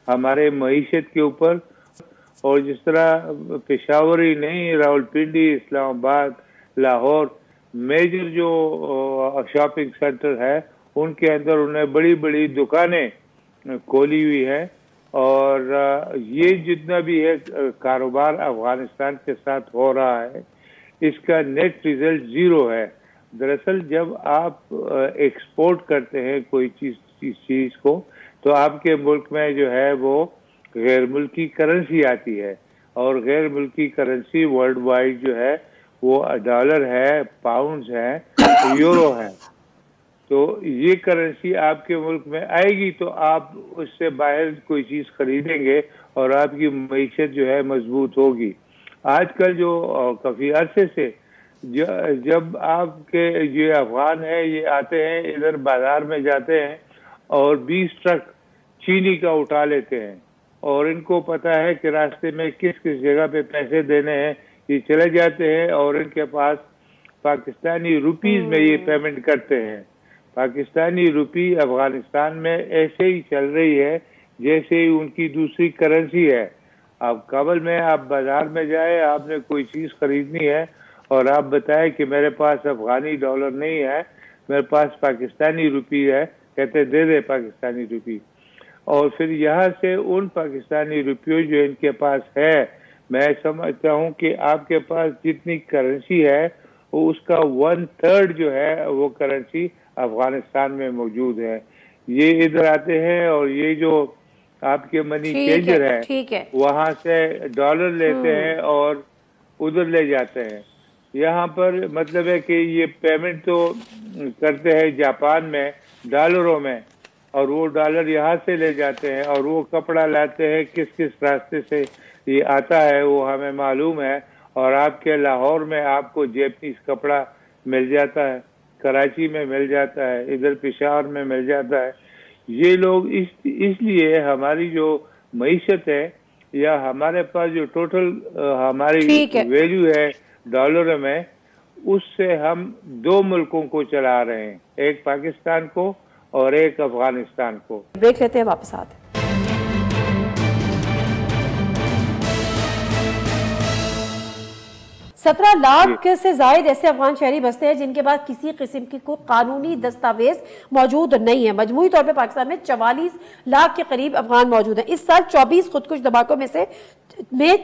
ہمارے معیشت کے اوپر، اور جس طرح پشاور ہی نہیں، راولپنڈی، اسلام آباد، لاہور، میجر جو شاپنگ سینٹر ہے ان کے اندر انہیں بڑی بڑی دکانیں کھولی ہوئی ہیں، اور یہ جتنا بھی ہے کاروبار افغانستان کے ساتھ ہو رہا ہے اس کا نیٹ ریزلٹ زیرو ہے۔ دراصل جب آپ ایکسپورٹ کرتے ہیں کوئی چیز کو تو آپ کے ملک میں جو ہے وہ غیر ملکی کرنسی آتی ہے، اور غیر ملکی کرنسی ورلڈ وائڈ جو ہے وہ ڈالر ہے، پاؤنڈز ہے، یورو ہے۔ تو یہ کرنسی آپ کے ملک میں آئے گی تو آپ اس سے باہر کوئی چیز خریدیں گے اور آپ کی معیشت جو ہے مضبوط ہوگی۔ آج کل جو کافی عرصے سے جب آپ کے یہ افغان ہیں یہ آتے ہیں ادھر بازار میں جاتے ہیں اور 20 ٹرک چینی کا اٹھا لیتے ہیں، اور ان کو پتا ہے کہ راستے میں کس کس جگہ پہ پیسے دینے ہیں، یہ چلے جاتے ہیں اور ان کے پاس پاکستانی روپیز میں یہ پیمنٹ کرتے ہیں۔ پاکستانی روپی افغانستان میں ایسے ہی چل رہی ہے جیسے ہی ان کی دوسری کرنسی ہے۔ اب کابل میں آپ بازار میں جائیں، آپ نے کوئی چیز خریدنی ہے اور آپ بتائیں کہ میرے پاس افغانی ڈالر نہیں ہے، میرے پاس پاکستانی روپی ہے، کہتے دے دے پاکستانی روپی، اور پھر یہاں سے ان پاکستانی روپیوں جو ان کے پاس ہے، میں سمجھتا ہوں کہ آپ کے پاس جتنی کرنسی ہے اس کا 1/3 جو ہے وہ کرنسی افغانستان میں موجود ہے۔ یہ ادھر آتے ہیں اور یہ جو آپ کے منی چینجر ہے وہاں سے ڈالر لیتے ہیں اور ادھر لے جاتے ہیں. یہاں پر مطلب ہے کہ یہ پیمنٹ تو کرتے ہیں جاپان میں ڈالروں میں، اور وہ ڈالر یہاں سے لے جاتے ہیں، اور وہ کپڑا لاتے ہیں کس کس راستے سے یہ آتا ہے وہ ہمیں معلوم ہے. اور آپ کے لاہور میں آپ کو جیپنیز کپڑا مل جاتا ہے، کراچی میں مل جاتا ہے، ادھر پشاور میں مل جاتا ہے. یہ لوگ اس لیے ہماری جو معیشت ہے یا ہمارے پاس جو ٹوٹل ہماری ویلیو ہے ڈالر میں، اس سے ہم دو ملکوں کو چلا رہے ہیں، ایک پاکستان کو اور ایک افغانستان کو. بریک لیتے ہیں، واپس آتے ہیں. 17 لاکھ سے زائد ایسے افغان شہری بستے ہیں جن کے پاس کسی قسم کی کوئی قانونی دستاویز موجود نہیں ہے. مجموعی طور پہ پاکستان میں 44 لاکھ کے قریب افغان موجود ہیں. اس سال 24 خودکش دھماکوں میں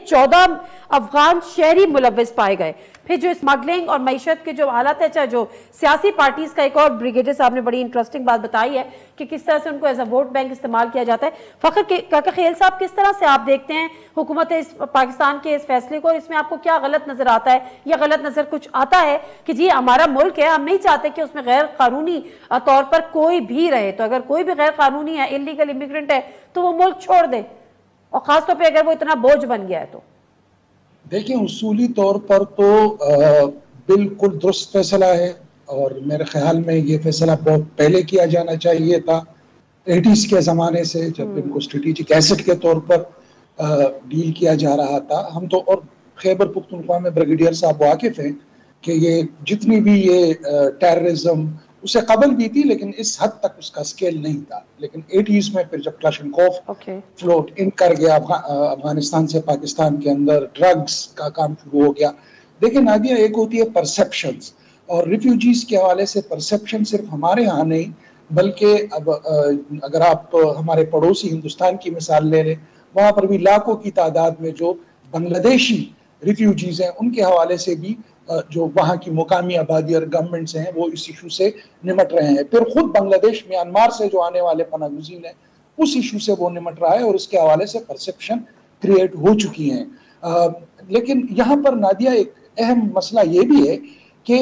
14 افغان شہری ملوث پائے گئے. پھر جو اسمگلنگ اور معیشت کے جو حالات ہے، چاہے جو سیاسی پارٹیز کا، ایک اور بریگیڈیئر صاحب نے بڑی انٹرسٹنگ بات بتائی ہے کہ کس طرح سے ان کو ایز اے ووٹ بینک استعمال کیا جاتا ہے. فخر کاکا خیل صاحب، کس طرح سے آپ دیکھتے ہیں حکومت پاکستان کے اس فیصلے کو، اور اس میں آپ کو کیا غلط نظر آتا ہے یا غلط نظر کچھ آتا ہے کہ جی ہمارا ملک ہے، ہم نہیں چاہتے کہ اس میں غیر قانونی طور پر کوئی بھی رہے، تو اگر کوئی بھی غیر قانونی ہے، انلیگل امیگرنٹ ہے، تو وہ ملک چھوڑ دے، اور خاص طور پہ اگر وہ اتنا بوجھ بن گیا ہے تو؟ دیکھیں، اصولی طور پر تو بالکل درست فیصلہ ہے، اور میرے خیال میں یہ فیصلہ بہت پہلے کیا جانا چاہیے تھا، 80s کے زمانے سے، جب ان کو اسٹریٹجک ایسٹ کے طور پر ڈیل کیا جا رہا تھا. ہم تو اور خیبر پختونخوا میں بریگیڈیئر صاحب واقف ہیں کہ یہ جتنی بھی یہ ٹیررزم اسے قبل بھی تھی، لیکن اس حد تک اس کا سکیل نہیں تھا. لیکن 80s میں پھر جب کلاشنکوف فلوٹ ان کر گیا افغانستان سے پاکستان کے اندر، ڈرگز کا کام شروع ہو گیا. دیکھیں نادیہ، ایک ہوتی ہے پرسیپشنز، اور ریفیوجیز کے حوالے سے پرسیپشن صرف ہمارے ہاں نہیں، بلکہ اب اگر آپ ہمارے پڑوسی ہندوستان کی مثال لے لیں، وہاں پر بھی لاکھوں کی تعداد میں جو بنگلہ دیشی ریفیوجیز ہیں، ان کے حوالے سے بھی جو وہاں کی مقامی آبادی اور گورنمنٹس ہیں وہ اس ایشو سے نمٹ رہے ہیں. پھر خود بنگلہ دیش میانمار سے جو آنے والے پناہ گزین ہیں، اس ایشو سے وہ نمٹ رہا ہے، اور اس کے حوالے سے پرسیپشن کریٹ ہو چکی ہیں. لیکن یہاں پر نادیہ ایک اہم مسئلہ یہ بھی ہے کہ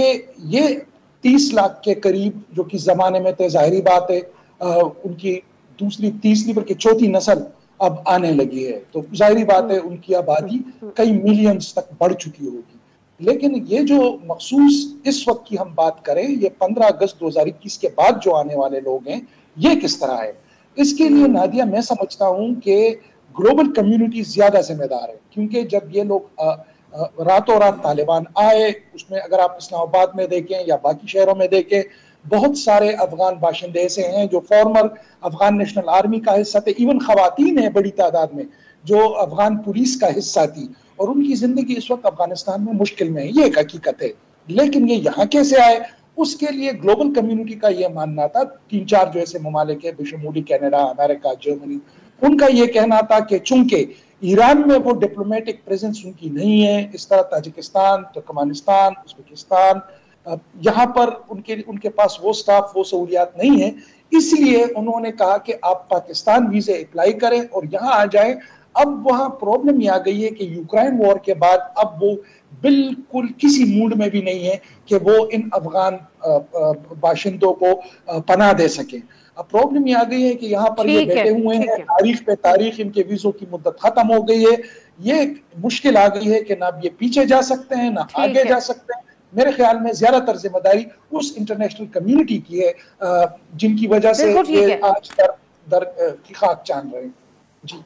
یہ 30 لاکھ کے قریب جو کہ زمانے میں تھے، ظاہری بات ہے ان کی دوسری تیسری بلکہ چوتھی نسل اب آنے لگی ہے، تو ظاہری بات ہے ان کی آبادی کئی ملینز تک بڑھ چکی ہوگی. لیکن یہ جو مخصوص اس وقت کی ہم بات کریں، یہ 15 اگست 2021 کے بعد جو آنے والے لوگ ہیں، یہ کس طرح ہے؟ اس کے لیے نادیہ میں سمجھتا ہوں کہ گلوبل کمیونٹی زیادہ ذمہ دار ہے، کیونکہ جب یہ لوگ راتوں رات طالبان آئے، اس میں اگر آپ اسلام آباد میں دیکھیں یا باقی شہروں میں دیکھیں، بہت سارے افغان باشندے ایسے ہیں جو فارمر افغان نیشنل آرمی کا حصہ تھے، ایون خواتین ہیں بڑی تعداد میں جو افغان پولیس کا حصہ تھی، اور ان کی زندگی اس وقت افغانستان میں مشکل میں ہے، یہ ایک حقیقت ہے. لیکن یہ یہاں کیسے آئے؟ اس کے لیے گلوبل کمیونٹی کا یہ ماننا تھا، 3-4 جو ایسے ممالک ہیں بشمول کینیڈا، امریکہ، جرمنی، ان کا یہ کہنا تھا کہ چونکہ ایران میں وہ ڈپلومیٹک پریزنس ان کی نہیں ہے، اس طرح تاجکستان، ترکمانستان، ازبکستان، یہاں پر ان کے پاس وہ سٹاف، وہ سہولیات نہیں ہیں، اس لیے انہوں نے کہا کہ آپ پاکستان ویزے اپلائی کریں اور یہاں آ جائیں. اب وہاں پرابلم یہ آ گئی ہے کہ یوکرائن وار کے بعد اب وہ بالکل کسی موڈ میں بھی نہیں ہے کہ وہ ان افغان باشندوں کو پناہ دے سکیں. اب پرابلم یہ آ گئی ہے کہ یہاں پر یہ بیٹھے ہوئے ہیں، تاریخ پہ تاریخ ان کے ویزوں کی مدت ختم ہو گئی ہے. یہ مشکل آ گئی ہے کہ نہ یہ پیچھے جا سکتے ہیں نہ آگے جا سکتے ہیں. میرے خیال میں زیادہ تر ذمہ داری اس انٹرنیشنل کمیونٹی کی ہے جن کی وجہ سے یہ آج در کی خاک چان رہے ہیں. جی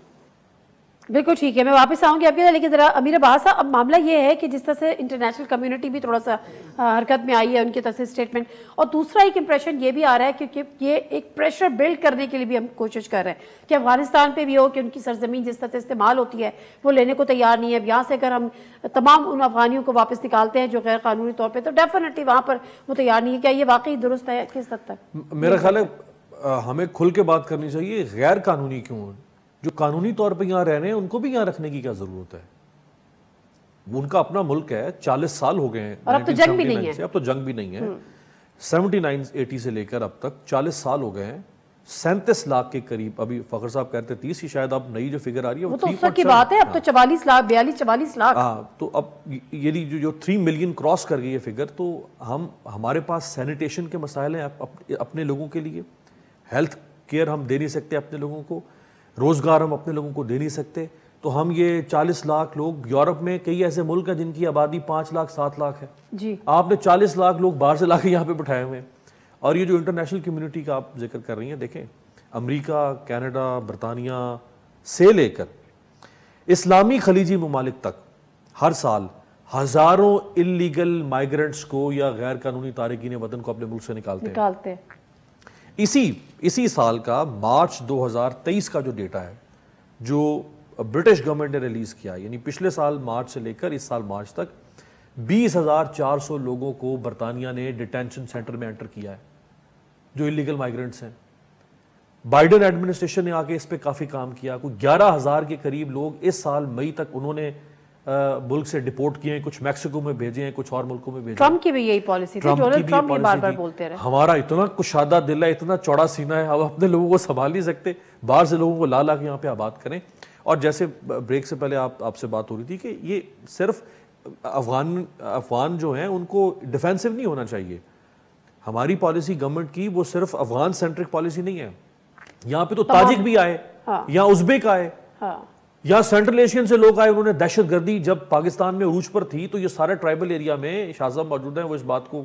بالکل ٹھیک ہے، میں واپس آؤں گی آپ کے ساتھ، لیکن ذرا امیر عباس صاحب، اب معاملہ یہ ہے کہ جس طرح سے انٹرنیشنل کمیونٹی بھی تھوڑا سا حرکت میں آئی ہے ان کی طرف سے اسٹیٹمنٹ، اور دوسرا ایک امپریشن یہ بھی آ رہا ہے کیونکہ یہ ایک پریشر بلڈ کرنے کے لیے بھی ہم کوشش کر رہے ہیں کہ افغانستان پہ بھی ہو کہ ان کی سرزمین جس طرح سے استعمال ہوتی ہے وہ لینے کو تیار نہیں ہے. اب یہاں سے اگر ہم تمام ان افغانیوں کو واپس نکالتے ہیں جو غیر قانونی طور پہ، تو ڈیفینیٹلی وہاں پر وہ تیار نہیں ہے. کیا یہ واقعی درست ہے؟ کس حد تک؟ میرا خیال ہے ہمیں کھل کے بات کرنی چاہیے. غیر قانونی کیوں ہیں؟ جو قانونی طور پہ یہاں رہنے ہیں ان کو بھی یہاں رکھنے کی کیا ضرورت ہے؟ ان کا اپنا ملک ہے، 40 سال ہو گئے ہیں، اور اب تو جنگ بھی نہیں ہے. اب تو جنگ بھی نہیں ہے. 79-80 سے لے کر اب تک 40 سال ہو گئے ہیں. 37 لاکھ کے قریب، ابھی فخر صاحب کہتے ہیں 30 کی، شاید اب نئی جو فگر آ رہی ہے وہ تو اس کی بات ہے، اب تو 44 لاکھ 44 لاکھ. ہاں، تو اب یعنی جو 3 ملین کراس کر گئی ہے فگر، تو ہمارے پاس سینیٹیشن کے مسائل ہیں اپنے لوگوں کے لیے، ہیلتھ کیئر ہم دے نہیں سکتے اپنے لوگوں کو، روزگار ہم اپنے لوگوں کو دے نہیں سکتے، تو ہم یہ 40 لاکھ لوگ، یورپ میں کئی ایسے ملک ہیں جن کی آبادی 5 لاکھ 7 لاکھ ہے، جی آپ نے 40 لاکھ لوگ باہر سے لا کے یہاں پہ بٹھائے ہوئے ہیں. اور یہ جو انٹرنیشنل کمیونٹی کا آپ ذکر کر رہی ہیں، دیکھیں امریکہ، کینیڈا، برطانیہ سے لے کر اسلامی خلیجی ممالک تک ہر سال ہزاروں اللیگل مائیگرنٹس کو یا غیر قانونی تارکین وطن کو اپنے ملک سے نکالتے ہیں. اسی سال کا مارچ 2023 کا جو ڈیٹا ہے جو برٹش گورنمنٹ نے ریلیز کیا، یعنی پچھلے سال مارچ سے لے کر اس سال مارچ تک 20,400 لوگوں کو برطانیہ نے ڈیٹینشن سینٹر میں انٹر کیا ہے جو اللیگل مائیگرنٹس ہیں. بائیڈن ایڈمنسٹریشن نے آگے اس پہ کافی کام کیا، کوئی 11,000 کے قریب لوگ اس سال مئی تک انہوں نے ملک سے ڈپورٹ کیے ہیں، کچھ میکسیکو میں بھیجے ہیں، کچھ اور ملکوں میں بھیجے ہیں. ٹرمپ کی بھی یہی پالیسی تھی، ڈونلڈ ٹرمپ یہ بار بار بولتے رہے. ہمارا اتنا کشادہ دل ہے، اتنا چوڑا سینہ ہے، ہم اپنے لوگوں کو سنبھال نہیں سکتے، باہر سے لوگوں کو لا لا کے یہاں پہ آباد کریں. اور جیسے بریک سے پہلے آپ سے بات ہو رہی تھی کہ یہ صرف افغان جو ہیں ان کو ڈیفینسو نہیں ہونا چاہیے. ہماری پالیسی گورنمنٹ کی وہ صرف افغان سینٹرک پالیسی نہیں ہے، یہاں پہ تو تاجک بھی آئے، یا ازبیک آئے، یا سینٹرل ایشین سے لوگ آئے. انہوں نے دہشت گردی جب پاکستان میں عروج پر تھی تو یہ سارے ٹرائبل ایریا میں شاہ صاحب موجود ہیں، وہ اس بات کو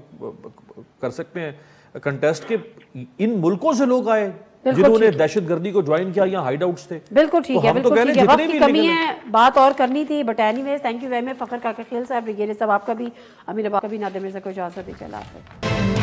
کر سکتے ہیں کنٹیسٹ کہ ان ملکوں سے لوگ آئے جنہوں نے دہشت گردی کو جوائن کیا، یہاں ہائیڈ آؤٹس تھے. بالکل ٹھیک ہے، بالکل ٹھیک ہے. وقت کی کمی ہے، بات اور کرنی تھی، but anyways thank you very much Fakhar Kaka Khel صاحب، ریگیر صاحب، آپ کا بھی، امیر ابا کا بھی، نادر مرزا کو اجازت دیجیے. اللہ حافظ.